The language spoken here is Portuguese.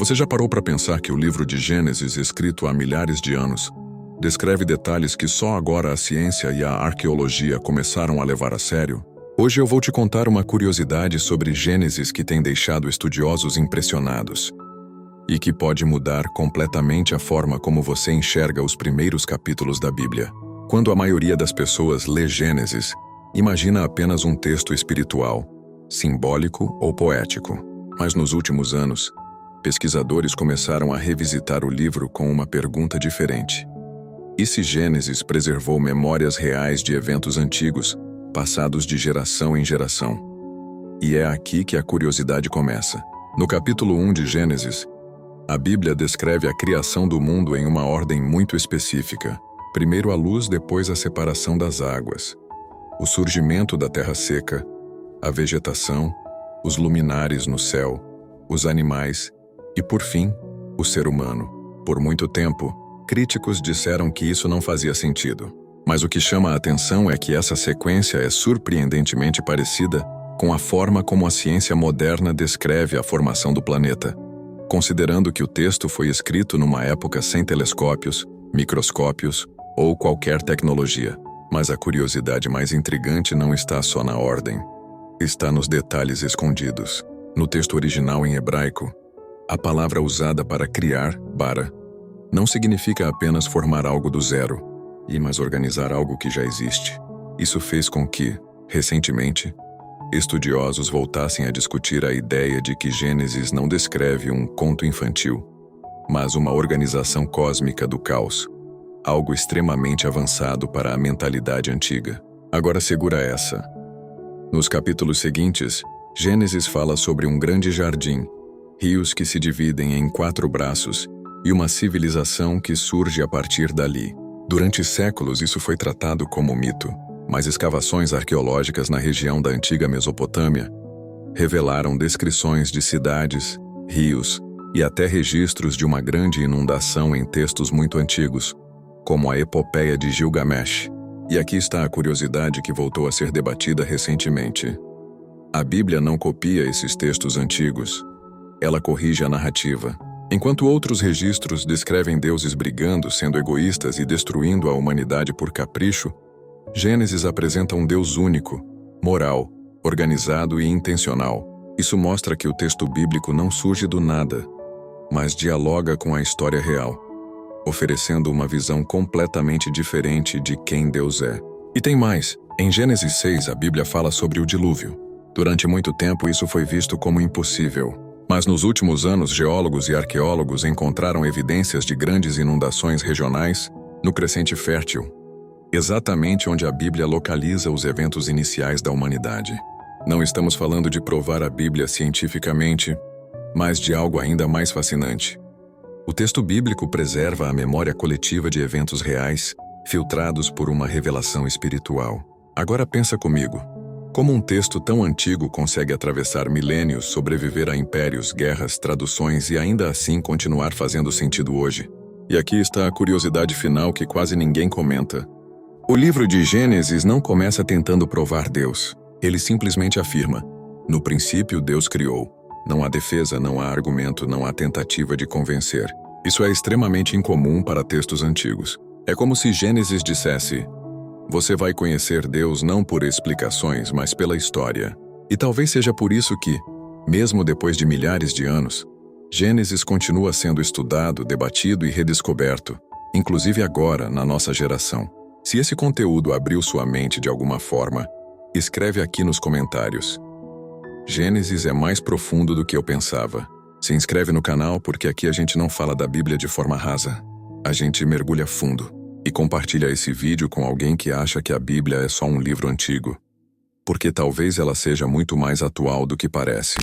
Você já parou para pensar que o livro de Gênesis, escrito há milhares de anos, descreve detalhes que só agora a ciência e a arqueologia começaram a levar a sério? Hoje eu vou te contar uma curiosidade sobre Gênesis que tem deixado estudiosos impressionados e que pode mudar completamente a forma como você enxerga os primeiros capítulos da Bíblia. Quando a maioria das pessoas lê Gênesis, imagina apenas um texto espiritual, simbólico ou poético. Mas nos últimos anos, pesquisadores começaram a revisitar o livro com uma pergunta diferente. E se Gênesis preservou memórias reais de eventos antigos, passados de geração em geração? E é aqui que a curiosidade começa. No capítulo 1 de Gênesis, a Bíblia descreve a criação do mundo em uma ordem muito específica. Primeiro a luz, depois a separação das águas, o surgimento da terra seca, a vegetação, os luminares no céu, os animais e, por fim, o ser humano. Por muito tempo, críticos disseram que isso não fazia sentido. Mas o que chama a atenção é que essa sequência é surpreendentemente parecida com a forma como a ciência moderna descreve a formação do planeta, considerando que o texto foi escrito numa época sem telescópios, microscópios ou qualquer tecnologia. Mas a curiosidade mais intrigante não está só na ordem. Está nos detalhes escondidos. No texto original em hebraico, a palavra usada para criar, bara, não significa apenas formar algo do zero, mas organizar algo que já existe. Isso fez com que, recentemente, estudiosos voltassem a discutir a ideia de que Gênesis não descreve um conto infantil, mas uma organização cósmica do caos, algo extremamente avançado para a mentalidade antiga. Agora segura essa. Nos capítulos seguintes, Gênesis fala sobre um grande jardim, rios que se dividem em 4 braços e uma civilização que surge a partir dali. Durante séculos isso foi tratado como mito, mas escavações arqueológicas na região da antiga Mesopotâmia revelaram descrições de cidades, rios e até registros de uma grande inundação em textos muito antigos, como a Epopeia de Gilgamesh. E aqui está a curiosidade que voltou a ser debatida recentemente. A Bíblia não copia esses textos antigos. Ela corrige a narrativa. Enquanto outros registros descrevem deuses brigando, sendo egoístas e destruindo a humanidade por capricho, Gênesis apresenta um Deus único, moral, organizado e intencional. Isso mostra que o texto bíblico não surge do nada, mas dialoga com a história real, oferecendo uma visão completamente diferente de quem Deus é. E tem mais. Em Gênesis 6, a Bíblia fala sobre o dilúvio. Durante muito tempo isso foi visto como impossível. Mas nos últimos anos, geólogos e arqueólogos encontraram evidências de grandes inundações regionais no Crescente Fértil, exatamente onde a Bíblia localiza os eventos iniciais da humanidade. Não estamos falando de provar a Bíblia cientificamente, mas de algo ainda mais fascinante. O texto bíblico preserva a memória coletiva de eventos reais, filtrados por uma revelação espiritual. Agora pensa comigo. Como um texto tão antigo consegue atravessar milênios, sobreviver a impérios, guerras, traduções e ainda assim continuar fazendo sentido hoje? E aqui está a curiosidade final que quase ninguém comenta. O livro de Gênesis não começa tentando provar Deus. Ele simplesmente afirma: no princípio Deus criou. Não há defesa, não há argumento, não há tentativa de convencer. Isso é extremamente incomum para textos antigos. É como se Gênesis dissesse: você vai conhecer Deus não por explicações, mas pela história. E talvez seja por isso que, mesmo depois de milhares de anos, Gênesis continua sendo estudado, debatido e redescoberto, inclusive agora, na nossa geração. Se esse conteúdo abriu sua mente de alguma forma, escreve aqui nos comentários. Gênesis é mais profundo do que eu pensava. Se inscreve no canal porque aqui a gente não fala da Bíblia de forma rasa. A gente mergulha fundo. E compartilha esse vídeo com alguém que acha que a Bíblia é só um livro antigo, porque talvez ela seja muito mais atual do que parece.